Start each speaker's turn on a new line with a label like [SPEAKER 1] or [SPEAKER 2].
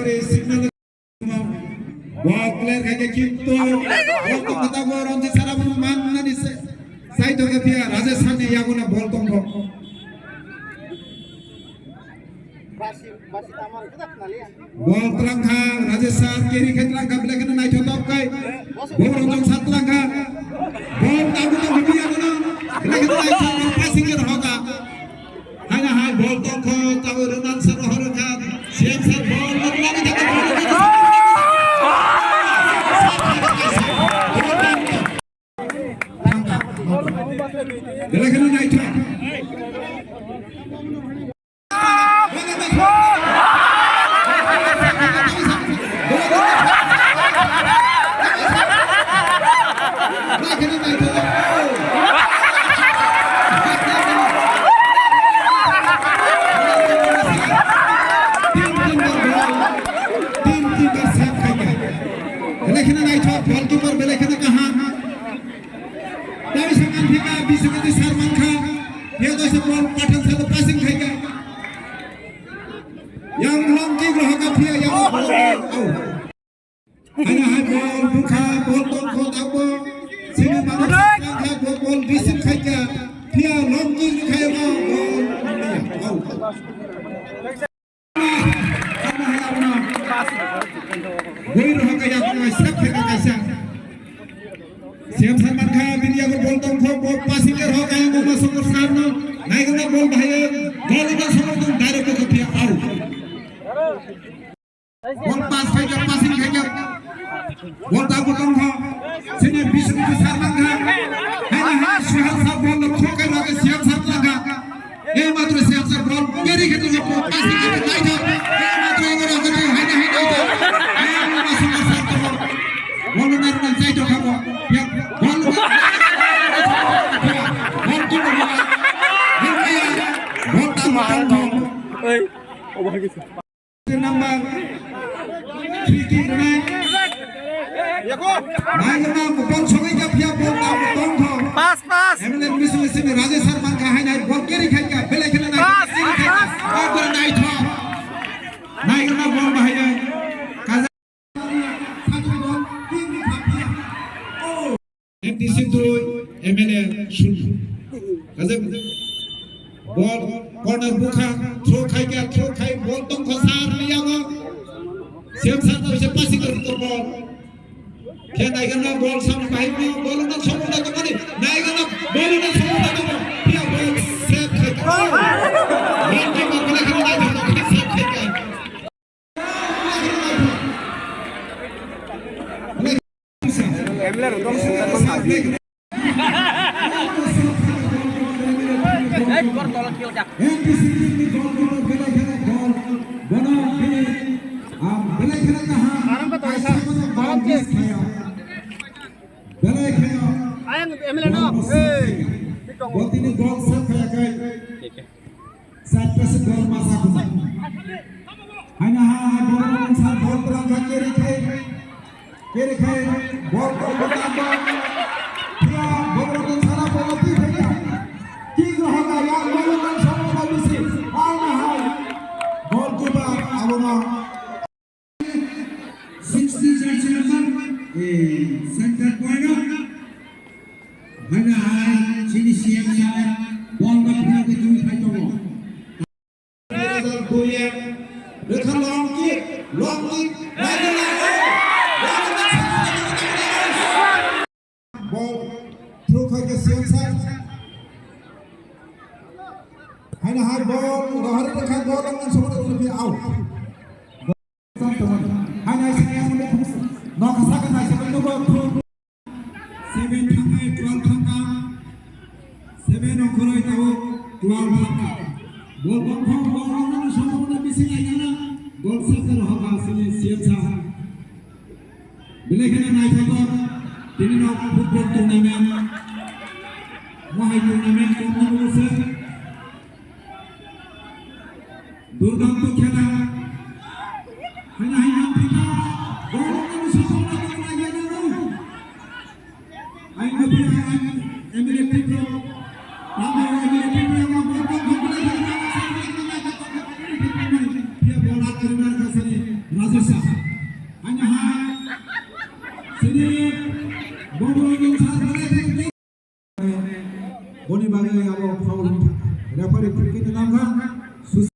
[SPEAKER 1] করে সিগন্যাল বল প্লেয়ার খাইকে কিন্তু বল তো কথা বল রঞ্জিত সারা মান না দিছে সাইড থেকে পিয়া রাজেশ সামনে ইয়াগুনা বল তঙ্গ বল তলাঙ্গা রাজেশ সার কেরি খেতলাঙ্গা বলেখানে নাই থতক কাই বল রঞ্জন সাতলাঙ্গা বল তাগু তো ভিডিয়া গুনা বলেখানে নাই থতক পাসিং এর হোগা হানা হাই বল তঙ্গ তাগু রনাল সার হরকা সিএম সার বল লাগি থাকে বলেখানে নাই থতক गोलकीपर बेलेखाने कहां दावी समान फेंका बिसुमती सरमान खान ये तो से बॉल पाटन से पासिंग खाएगा yang long kick रहगा फिर yang आना है बॉल बुखा बॉल तो खोदाबो सिने मानो का बॉल रिसीव खाएगा फिर long kick खाएगा बॉल वही रहगा yang सब फेंका कैसा सिएम सलमान खान बिरिया को बॉल तो बॉल पासिंग कर होगा yang masuk ke sana naik ke ball bahaya ball itu sama tu direct ke dia out ball pass खाएगा passing खाएगा ball tahu kan kau sini bisa Salman Khan hanya Suhail Sab ball खो के लगे CM Salman Khan ये मात्र CM sir ball केरी के तुझे passing के नहीं था ये मात्र अगर अगर hanya masuk ke sana ball normal चाहिए तो खाओ या ball number 3 kick man yako naigna ball chhogai ka phia ball ta tong tho pass emle misu me rajesh sarman ka hai nai ball keri khai ka bele khana nai pass agar nai tho naigna ball bahai nai kaza thatu ball king phia oh MTC to MNA shun kaza ball corner bukha throw khai ball tong khasar liya go CM sir तो इसे passing कर तो ball क्या नाइगन ना ball सामने बाहर में ball ना छोड़ना तो नहीं नाइगन ना बॉल ना छोड़ना तो क्या बॉल सेव खेलता ये टीम को लेकर नहीं था तो सेव खेलता एमलर उदम सुंदर बंदा एक बार तोला किल जा एमपीसी में बॉल बेला खेला बॉल बना बेले खेला कहां आराम का तो ऐसा आराम के बेले खेला आयन एमएलए नो ए बहुत दिन गोल से खाया गए ठीक है 7% गोल मासा को है ना गोल इंसान बॉल पर लगा केरी खाए बॉल को बता दो पूरा बॉल को सारा बॉल की भैया की होगा यार बॉल को सब बॉल से आना है बॉल के बाद अब ना 60 center point mana sini siap ball ba phina ke jui phai to go ya rekha long kick ball throw khai ke siap side hana high ball rahar rekha ball ang samudra lebih out hana sayang no kasakan hai seven to 7 thanga 12 thanga 7 okhoroi tao 12 thanga bol bol bol সম্পূর্ণ missing আইনা গোল সেটার হবে আসলে CM সাহেব বিলেখানে নাই থাকো তিনি ন ফুটবল টুর্নামেন্ট মহাই টুর্নামেন্ট কোন বলছে দুর্দান্ত খেলা হাই নাম থেকে গোল Rajesh sini Bobo Sar Boni bagi abo faul referee kita namkan